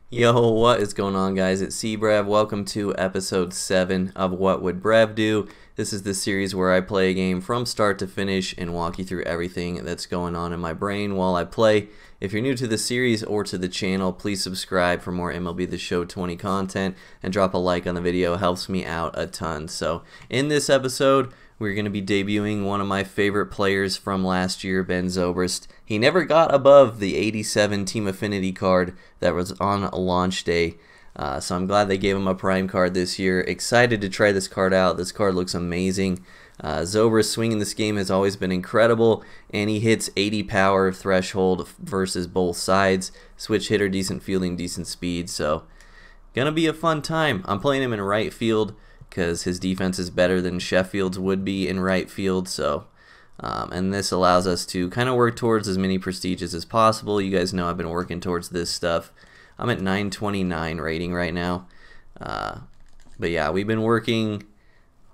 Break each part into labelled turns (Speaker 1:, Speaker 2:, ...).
Speaker 1: Yo, what is going on, guys? It's Brev. Welcome to episode 7 of What Would Brev Do? This is the series where I play a game from start to finish and walk you through everything that's going on in my brain while I play. If you're new to the series or to the channel, please subscribe for more MLB The Show 20 content and drop a like on the video. It helps me out a ton. So in this episode, we're going to be debuting one of my favorite players from last year, Ben Zobrist. He never got above the 87 Team Affinity card that was on launch day. So I'm glad they gave him a prime card this year. Excited to try this card out. This card looks amazing. Zobrist's swing in this game has always been incredible, and he hits 80 power threshold versus both sides. Switch hitter, decent fielding, decent speed. So gonna be a fun time. I'm playing him in right field because his defense is better than Sheffield's would be in right field. So and this allows us to kind of work towards as many prestiges as possible. You guys know I've been working towards this stuff. I'm at 929 rating right now. But yeah, we've been working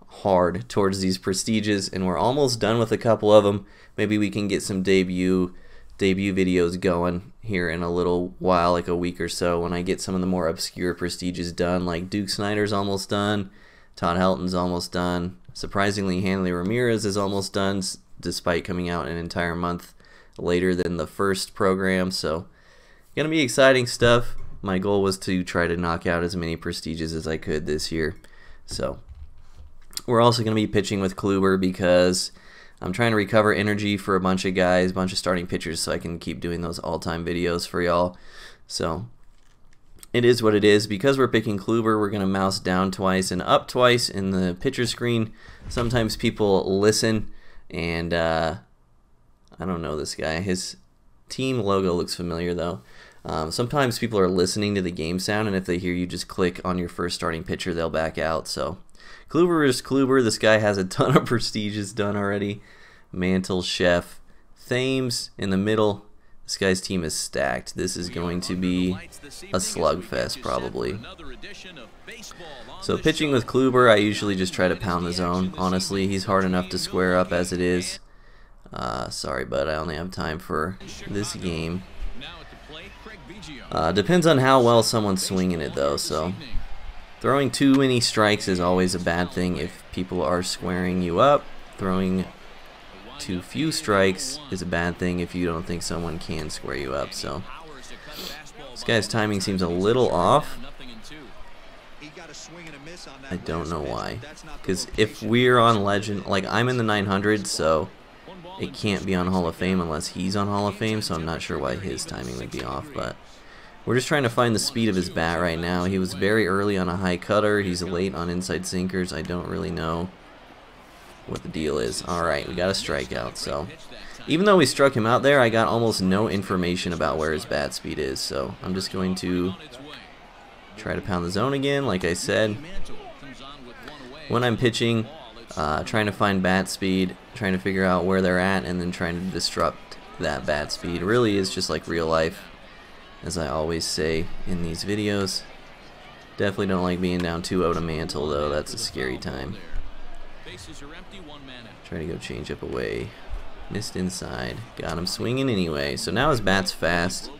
Speaker 1: hard towards these prestiges, and we're almost done with a couple of them. Maybe we can get some debut videos going here in a little while, like a week or so, when I get some of the more obscure prestiges done. Like Duke Snider's almost done, Todd Helton's almost done. Surprisingly, Hanley Ramirez is almost done, despite coming out an entire month later than the first program. So gonna be exciting stuff. My goal was to try to knock out as many prestiges as I could this year. So we're also going to be pitching with Kluber because I'm trying to recover energy for a bunch of guys, a bunch of starting pitchers, so I can keep doing those all-time videos for y'all. So it is what it is. Because we're picking Kluber, we're going to mouse down twice and up twice in the pitcher screen. Sometimes people listen, and I don't know this guy. His team logo looks familiar, though. Sometimes people are listening to the game sound, and if they hear you just click on your first starting pitcher, they'll back out. So Kluber is Kluber. This guy has a ton of prestiges done already. Mantle, Chef, Thames in the middle. This guy's team is stacked. This is going to be a slugfest probably. So pitching with Kluber, I usually just try to pound the zone. Honestly, he's hard enough to square up as it is. Sorry, bud, I only have time for this game. Depends on how well someone's swinging it, though. So throwing too many strikes is always a bad thing if people are squaring you up. Throwing too few strikes is a bad thing if you don't think someone can square you up. So this guy's timing seems a little off. I don't know why. Because if we're on Legend, like I'm in the 900s, so it can't be on Hall of Fame unless he's on Hall of Fame, so I'm not sure why his timing would be off, but we're just trying to find the speed of his bat right now. He was very early on a high cutter. He's late on inside sinkers. I don't really know what the deal is. Alright, we got a strikeout. So even though we struck him out there, I got almost no information about where his bat speed is. So I'm just going to try to pound the zone again, like I said. When I'm pitching, trying to find bat speed, trying to figure out where they're at, and then trying to disrupt that bat speed. Really is just like real life, as I always say in these videos. Definitely don't like being down 2-0 to Mantle, though. That's a scary time. Trying to go change up away. Missed inside. Got him swinging anyway. So now his bat's fast.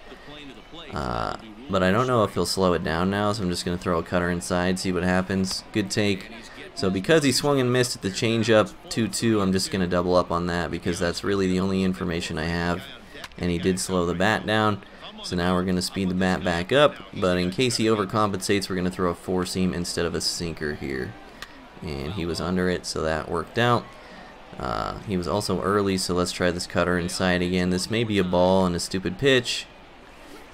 Speaker 1: But I don't know if he'll slow it down now, so I'm just going to throw a cutter inside, see what happens. Good take. So because he swung and missed at the changeup 2-2, I'm just going to double up on that because that's really the only information I have. And he did slow the bat down. So now we're going to speed the bat back up, but in case he overcompensates, we're going to throw a four-seam instead of a sinker here. And he was under it, so that worked out. He was also early, so let's try this cutter inside again. This may be a ball and a stupid pitch.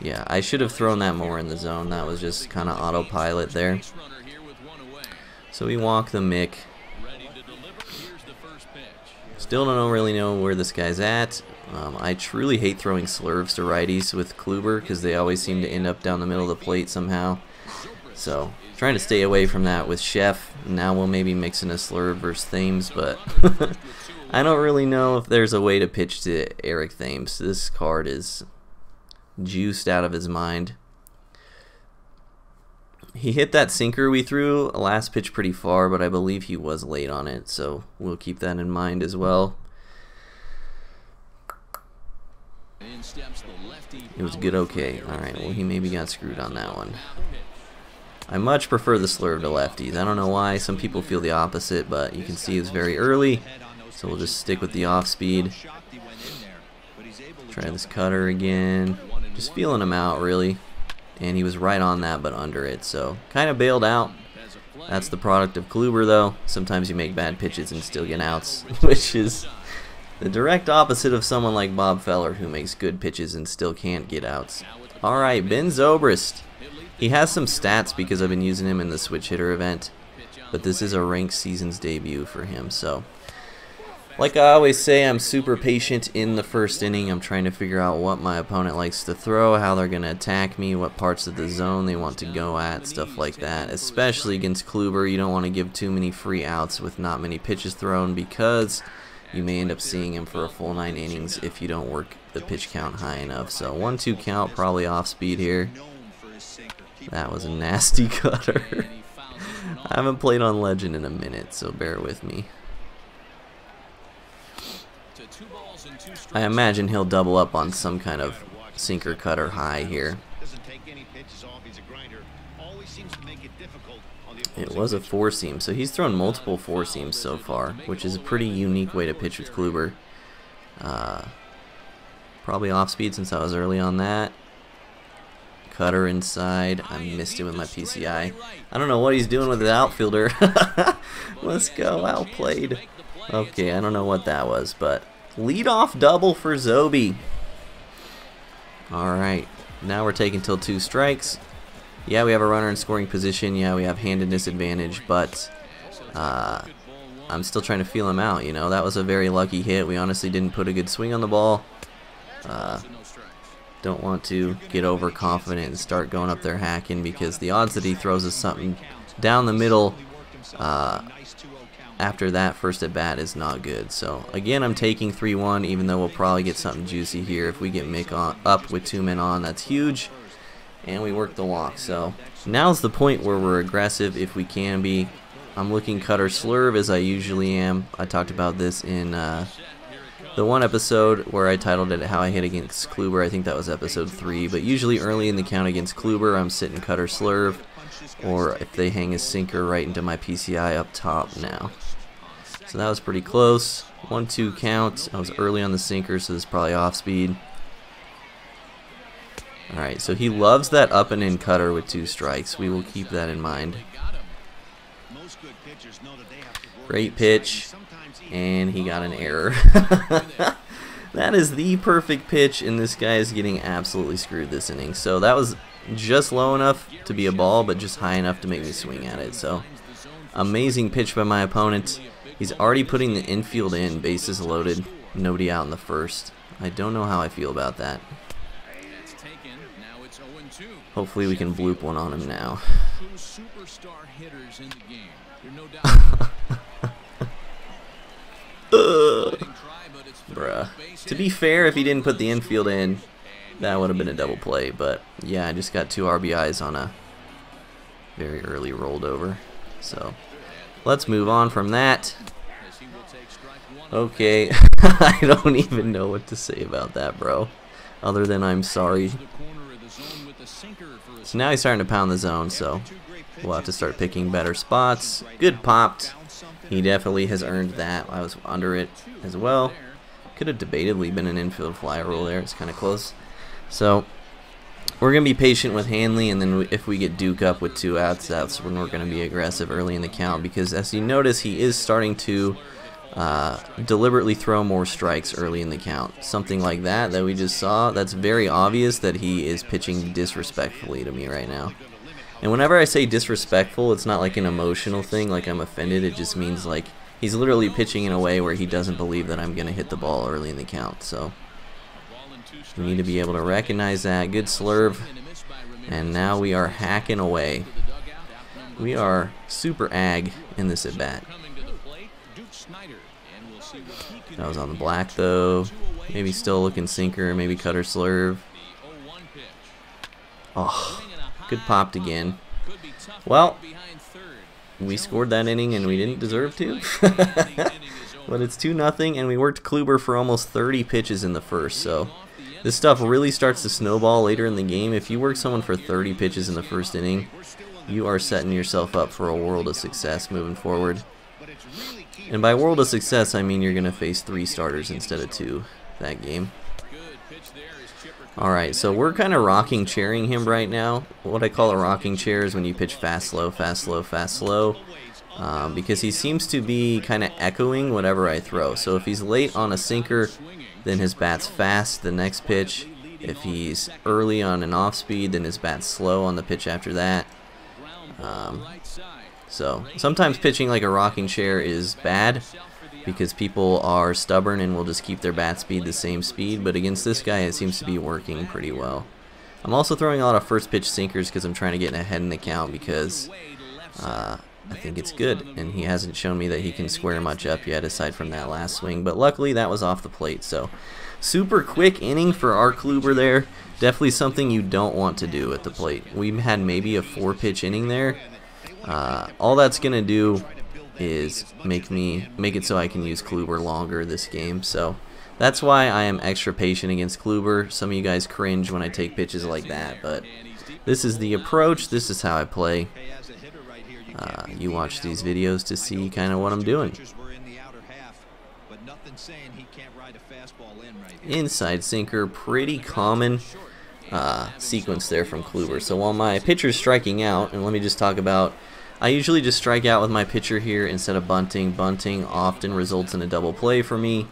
Speaker 1: Yeah, I should have thrown that more in the zone. That was just kind of autopilot there. So we walk the Mick. Still don't really know where this guy's at. I truly hate throwing slurves to righties with Kluber because they always seem to end up down the middle of the plate somehow. So trying to stay away from that with Chef. Now we'll maybe mix in a slurve versus Thames, but I don't really know if there's a way to pitch to Eric Thames. This card is juiced out of his mind. He hit that sinker we threw last pitch pretty far, but I believe he was late on it, so we'll keep that in mind as well. It was good okay. Alright, well he maybe got screwed on that one. I much prefer the slurve to lefties. I don't know why. Some people feel the opposite, but you can see it's very early. So we'll just stick with the off speed. Try this cutter again. Just feeling him out really. And he was right on that but under it. So kind of bailed out. That's the product of Kluber though. Sometimes you make bad pitches and still get outs, which is the direct opposite of someone like Bob Feller who makes good pitches and still can't get outs. Alright, Ben Zobrist. He has some stats because I've been using him in the switch hitter event, but this is a ranked season's debut for him. So, like I always say, I'm super patient in the first inning. I'm trying to figure out what my opponent likes to throw, how they're going to attack me, what parts of the zone they want to go at, stuff like that. Especially against Kluber, you don't want to give too many free outs with not many pitches thrown because you may end up seeing him for a full 9 innings if you don't work the pitch count high enough. So 1-2 count, probably off speed here. That was a nasty cutter. I haven't played on Legend in a minute, so bear with me. I imagine he'll double up on some kind of sinker cutter high here. It was a 4-seam, so he's thrown multiple 4-seams so far, which is a pretty unique way to pitch with Kluber. Probably off speed since I was early on that. Cutter inside. I missed it with my PCI. I don't know what he's doing with the outfielder. Let's go. Outplayed. Okay, I don't know what that was, but leadoff double for Zobi. Alright, now we're taking till 2 strikes. Yeah, we have a runner in scoring position. Yeah, we have handedness advantage, but I'm still trying to feel him out, you know. That was a very lucky hit. We honestly didn't put a good swing on the ball. Don't want to get overconfident and start going up there hacking because the odds that he throws us something down the middle after that first at bat is not good. So again, I'm taking 3-1, even though we'll probably get something juicy here. If we get Mick up with 2 men on, that's huge. And we work the walk. So now's the point where we're aggressive if we can be. I'm looking cutter slurve as I usually am. I talked about this in the one episode where I titled it How I Hit Against Kluber. I think that was episode 3. But usually early in the count against Kluber, I'm sitting cutter slurve. Or if they hang a sinker right into my PCI up top now. So that was pretty close. 1-2 count. I was early on the sinker, so this is probably off speed. Alright, so he loves that up and in cutter with 2 strikes. We will keep that in mind. Great pitch. And he got an error. That is the perfect pitch, and this guy is getting absolutely screwed this inning. So that was just low enough to be a ball, but just high enough to make me swing at it. So amazing pitch by my opponent. He's already putting the infield in, bases loaded, nobody out in the first. I don't know how I feel about that. Hopefully we can bloop one on him now. Bruh. To be fair, if he didn't put the infield in, that would have been a double play. But yeah, I just got 2 RBIs on a very early rolled over. So let's move on from that. Okay, I don't even know what to say about that, bro. Other than I'm sorry. So now he's starting to pound the zone, so we'll have to start picking better spots. Good popped. He definitely has earned that. I was under it as well. Could have debatably been an infield fly rule there. It's kind of close. So we're going to be patient with Hanley, and then if we get Duke up with 2 outs, that's when we're going to be aggressive early in the count, because as you notice, he is starting to deliberately throw more strikes early in the count. Something like that we just saw, that's very obvious that he is pitching disrespectfully to me right now. And whenever I say disrespectful, it's not like an emotional thing, like I'm offended. It just means like he's literally pitching in a way where he doesn't believe that I'm going to hit the ball early in the count. So we need to be able to recognize that. Good slurve. And now we are hacking away. We are super ag in this at-bat. That was on the black though. Maybe still looking sinker, maybe cutter slurve. Oh, good popped again. Well, we scored that inning and we didn't deserve to. But it's 2-0, and we worked Kluber for almost 30 pitches in the first, so This stuff really starts to snowball later in the game. If you work someone for 30 pitches in the first inning, you are setting yourself up for a world of success moving forward. And by world of success, I mean you're going to face 3 starters instead of 2 that game. Alright, so we're kind of rocking chairing him right now. What I call a rocking chair is when you pitch fast, slow, fast, slow, fast, slow. Because he seems to be kind of echoing whatever I throw. So if he's late on a sinker, then his bat's fast the next pitch. If he's early on an off speed, then his bat's slow on the pitch after that. So sometimes pitching like a rocking chair is bad because people are stubborn and will just keep their bat speed the same speed, but against this guy it seems to be working pretty well. I'm also throwing a lot of first pitch sinkers because I'm trying to get ahead in the count because I think it's good, and he hasn't shown me that he can square much up yet aside from that last swing, but luckily that was off the plate. So super quick inning for our Kluber there. Definitely something you don't want to do at the plate. We had maybe a 4-pitch inning there. All that's gonna do is make it so I can use Kluber longer this game. So that's why I am extra patient against Kluber. Some of you guys cringe when I take pitches like that, but this is the approach. This is how I play. You watch these videos to see kind of what I'm doing. Inside sinker, pretty common sequence there from Kluber. So while my pitcher's striking out, and let me just talk about, I usually just strike out with my pitcher here instead of bunting. Bunting often results in a double play for me.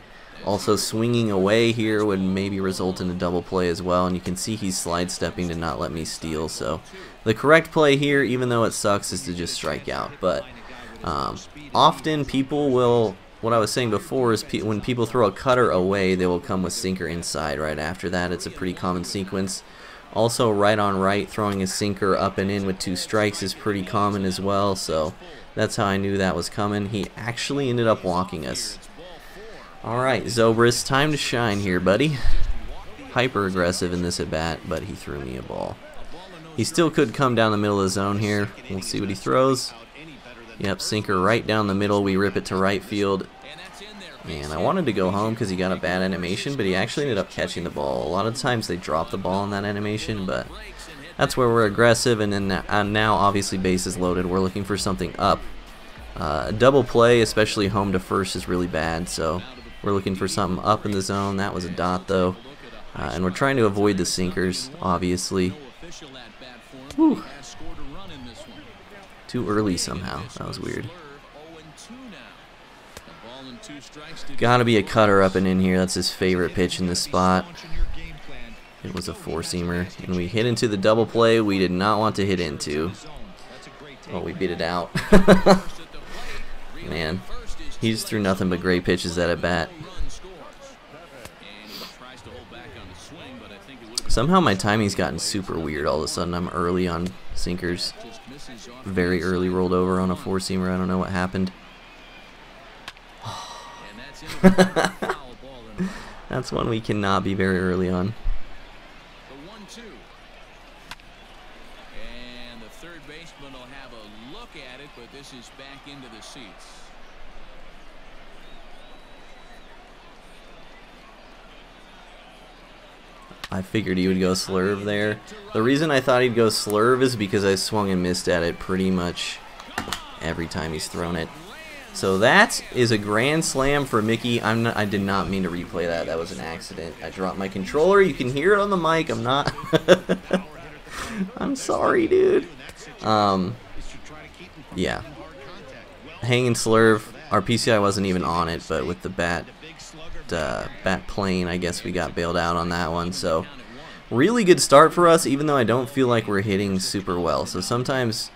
Speaker 1: Also swinging away here would maybe result in a double play as well, and you can see he's slide stepping to not let me steal. So the correct play here, even though it sucks, is to just strike out. But often people will, what I was saying before is when people throw a cutter away, they will come with sinker inside right after that. It's a pretty common sequence. Also right on right, throwing a sinker up and in with 2 strikes is pretty common as well. So that's how I knew that was coming. He actually ended up walking us. Alright, Zobrist, time to shine here, buddy. Hyper aggressive in this at bat, but he threw me a ball. He still could come down the middle of the zone here. We'll see what he throws. Yep, sinker right down the middle. We rip it to right field. And I wanted to go home because he got a bad animation, but he actually ended up catching the ball. A lot of times they drop the ball in that animation, but that's where we're aggressive. And then now obviously bases loaded. We're looking for something up. A double play, especially home to first, is really bad, so we're looking for something up in the zone. That was a dot though. And we're trying to avoid the sinkers, obviously. Whew. Too early somehow. That was weird. Gotta be a cutter up and in here. That's his favorite pitch in this spot. It was a 4-seamer, and we hit into the double play we did not want to hit into. Oh, we beat it out. Man, he just threw nothing but great pitches at bat. Somehow my timing's gotten super weird all of a sudden. I'm early on sinkers. Very early rolled over on a 4-seamer. I don't know what happened. That's one we cannot be very early on.
Speaker 2: And the third baseman will have a look at it, but this is back into the seats.
Speaker 1: I figured he would go slurve there. The reason I thought he'd go slurve is because I swung and missed at it pretty much every time he's thrown it. So that is a grand slam for Mickey. I did not mean to replay that. That was an accident. I dropped my controller. You can hear it on the mic. I'm not. I'm sorry, dude. Yeah. Hanging slurve. Our PCI wasn't even on it, but with the bat plane, I guess we got bailed out on that one. So really good start for us, even though I don't feel like we're hitting super well. So sometimes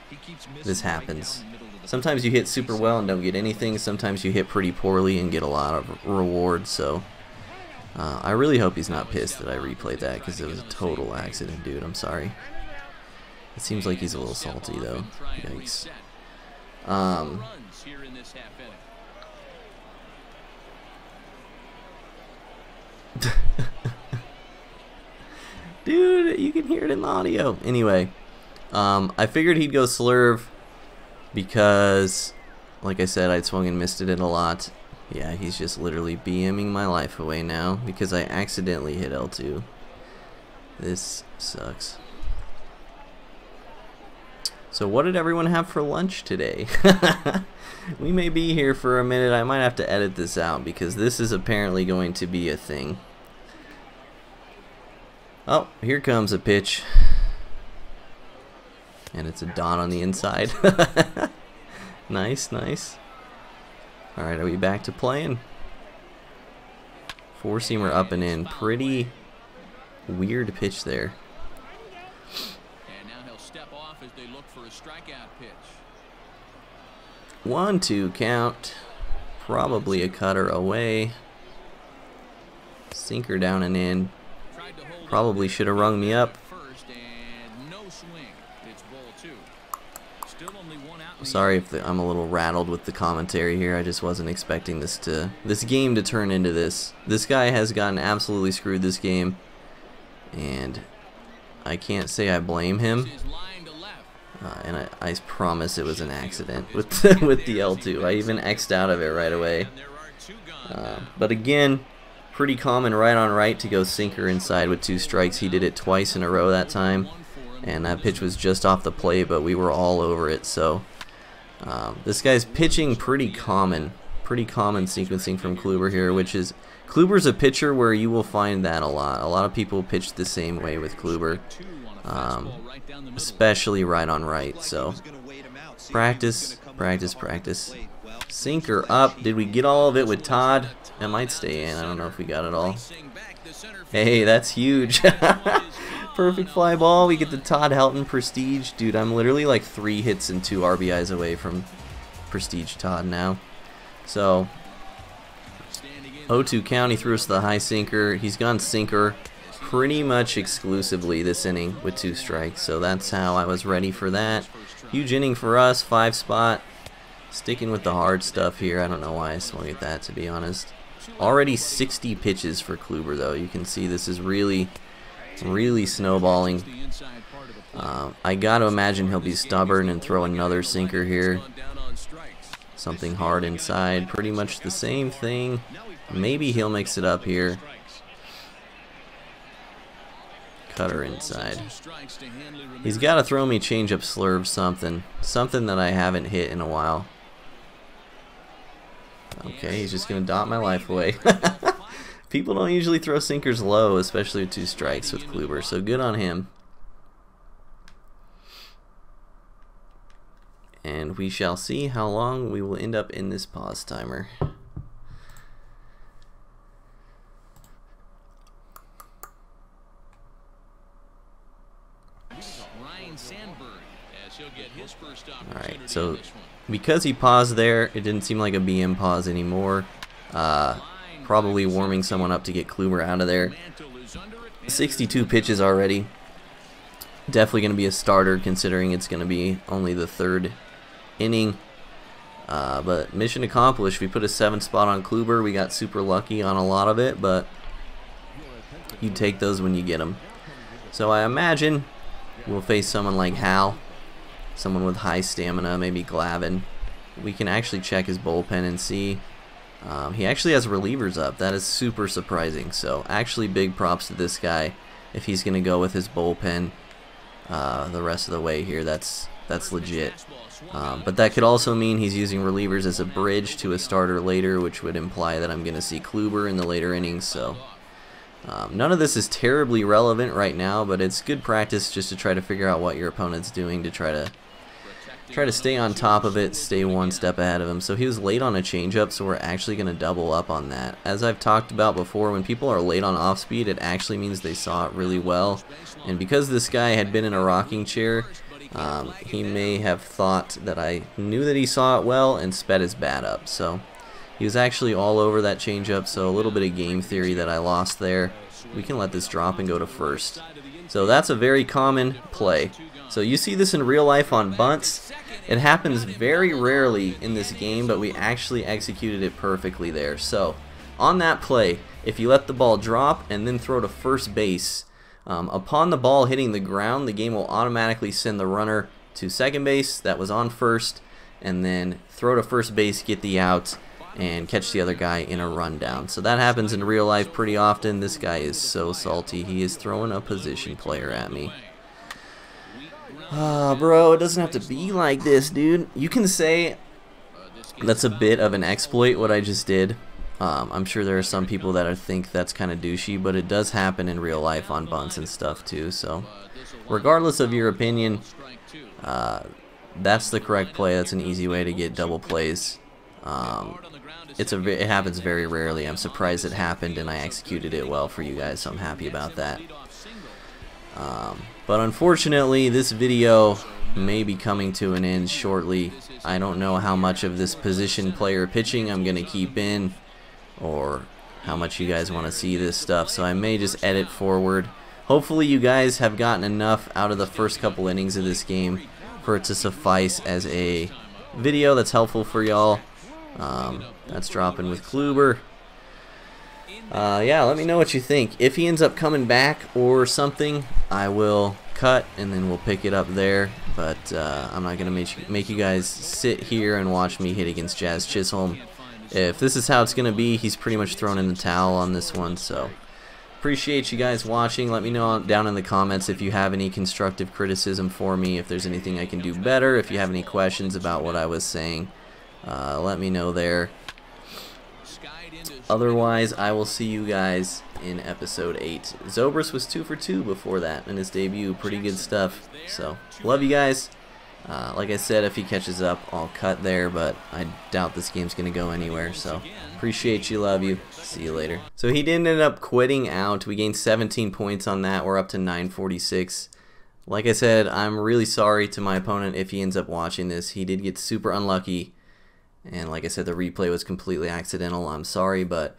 Speaker 1: this happens. Sometimes you hit super well and don't get anything. Sometimes you hit pretty poorly and get a lot of reward. So I really hope he's not pissed that I replayed that, because it was a total accident, dude. I'm sorry. It seems like he's a little salty though. Yikes. Dude, you can hear it in the audio. Anyway, I figured he'd go slurve because, like I said, I'd swung and missed it a lot. Yeah, he's just literally BMing my life away now because I accidentally hit L2. This sucks. So what did everyone have for lunch today? We may be here for a minute. I might have to edit this out because this is apparently going to be a thing. Oh, here comes a pitch. And it's a dot on the inside. Nice, nice. Alright, are we back to playing? Four-seamer up and in. Pretty weird pitch there.
Speaker 2: And now he'll step off as they look for a strikeout pitch.
Speaker 1: 1-2 count. Probably a cutter away. Sinker down and in. Probably should have rung me up. Sorry if I'm a little rattled with the commentary here. I just wasn't expecting this game to turn into this. This guy has gotten absolutely screwed this game, and I can't say I blame him. And I promise it was an accident with the L2. I even X'd out of it right away. But again, pretty common right on right to go sinker inside with 2 strikes. He did it twice in a row that time, and that pitch was just off the plate, but we were all over it. So this guy's pitching pretty common sequencing from Kluber here, which is Kluber's a pitcher where you will find that a lot. A lot of people pitch the same way with Kluber, especially right on right. So practice, practice, practice. Sinker up. Did we get all of it with Todd? It might stay in. I don't know if we got it all. Hey, that's huge. Perfect fly ball. We get the Todd Helton prestige. Dude, I'm literally like 3 hits and 2 RBIs away from prestige Todd now. So 0-2 count. He threw us the high sinker. He's gone sinker pretty much exclusively this inning with 2 strikes. So that's how I was ready for that. Huge inning for us. 5 spot. Sticking with the hard stuff here. I don't know why I swung at that, to be honest. Already 60 pitches for Kluber, though. You can see this is really snowballing. I gotta imagine he'll be stubborn and throw another sinker here. Something hard inside. Pretty much the same thing. Maybe he'll mix it up here. Cutter inside. He's got to throw me changeup, slurve, something that I haven't hit in a while. Okay, he's just gonna dot my life away. People don't usually throw sinkers low, especially with 2 strikes with Kluber, so good on him. And we shall see how long we will end up in this pause timer. Alright, so because he paused there, it didn't seem like a BM pause anymore. Probably warming someone up to get Kluber out of there. 62 pitches already. Definitely going to be a starter considering it's going to be only the 3rd inning. But mission accomplished. We put a 7 spot on Kluber. We got super lucky on a lot of it, but you take those when you get them. So I imagine we'll face someone like Hal. Someone with high stamina, maybe Glavin. We can actually check his bullpen and see. He actually has relievers up. That is super surprising. So actually big props to this guy if he's going to go with his bullpen the rest of the way here. That's legit. But that could also mean he's using relievers as a bridge to a starter later, which would imply that I'm going to see Kluber in the later innings. So none of this is terribly relevant right now, but it's good practice just to try to figure out what your opponent's doing to try to stay on top of it, stay 1 step ahead of him. So he was late on a changeup, so we're actually going to double up on that. As I've talked about before, when people are late on off speed, it actually means they saw it really well. And because this guy had been in a rocking chair, he may have thought that I knew that he saw it well and sped his bat up. So he was actually all over that changeup, so a little bit of game theory that I lost there. We can let this drop and go to first. So that's a very common play. So you see this in real life on bunts. It happens very rarely in this game, but we actually executed it perfectly there. So on that play, if you let the ball drop and then throw to first base, upon the ball hitting the ground, the game will automatically send the runner to second base that was on first, and then throw to first base, get the out, and catch the other guy in a rundown. So that happens in real life pretty often. This guy is so salty. He is throwing a position player at me. Bro, it doesn't have to be like this, dude. You can say that's a bit of an exploit, what I just did. I'm sure there are some people that think that's kind of douchey, but it does happen in real life on bunts and stuff too. So regardless of your opinion, that's the correct play. That's an easy way to get double plays. It happens very rarely. I'm surprised it happened, and I executed it well for you guys, so I'm happy about that. But unfortunately, this video may be coming to an end shortly. I don't know how much of this position player pitching I'm going to keep in, or how much you guys want to see this stuff, so I may just edit forward. Hopefully you guys have gotten enough out of the first couple innings of this game for it to suffice as a video that's helpful for y'all. That's dropping with Kluber. Yeah, let me know what you think. If he ends up coming back or something, I will cut and then we'll pick it up there. But I'm not going to make you guys sit here and watch me hit against Jazz Chisholm. If this is how it's going to be, he's pretty much thrown in the towel on this one. So appreciate you guys watching. Let me know down in the comments if you have any constructive criticism for me, if there's anything I can do better, if you have any questions about what I was saying. Let me know there. Otherwise, I will see you guys in episode 8. Zobrist was 2 for 2 before that in his debut. Pretty good stuff. So, love you guys. Like I said, if he catches up, I'll cut there, but I doubt this game's going to go anywhere. So, appreciate you, love you. See you later. So, he did end up quitting out. We gained 17 points on that. We're up to 946. Like I said, I'm really sorry to my opponent if he ends up watching this. He did get super unlucky. And like I said, the replay was completely accidental. I'm sorry, but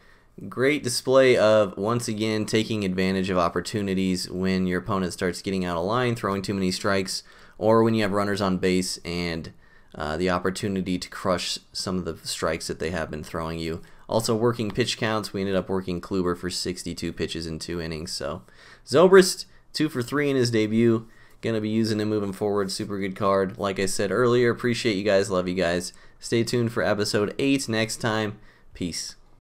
Speaker 1: great display of, once again, taking advantage of opportunities when your opponent starts getting out of line, throwing too many strikes, or when you have runners on base and the opportunity to crush some of the strikes that they have been throwing you. Also working pitch counts. We ended up working Kluber for 62 pitches in 2 innings. So Zobrist, 2 for 3 in his debut. Going to be using him moving forward. Super good card. Like I said earlier, appreciate you guys. Love you guys. Stay tuned for episode 8 next time. Peace.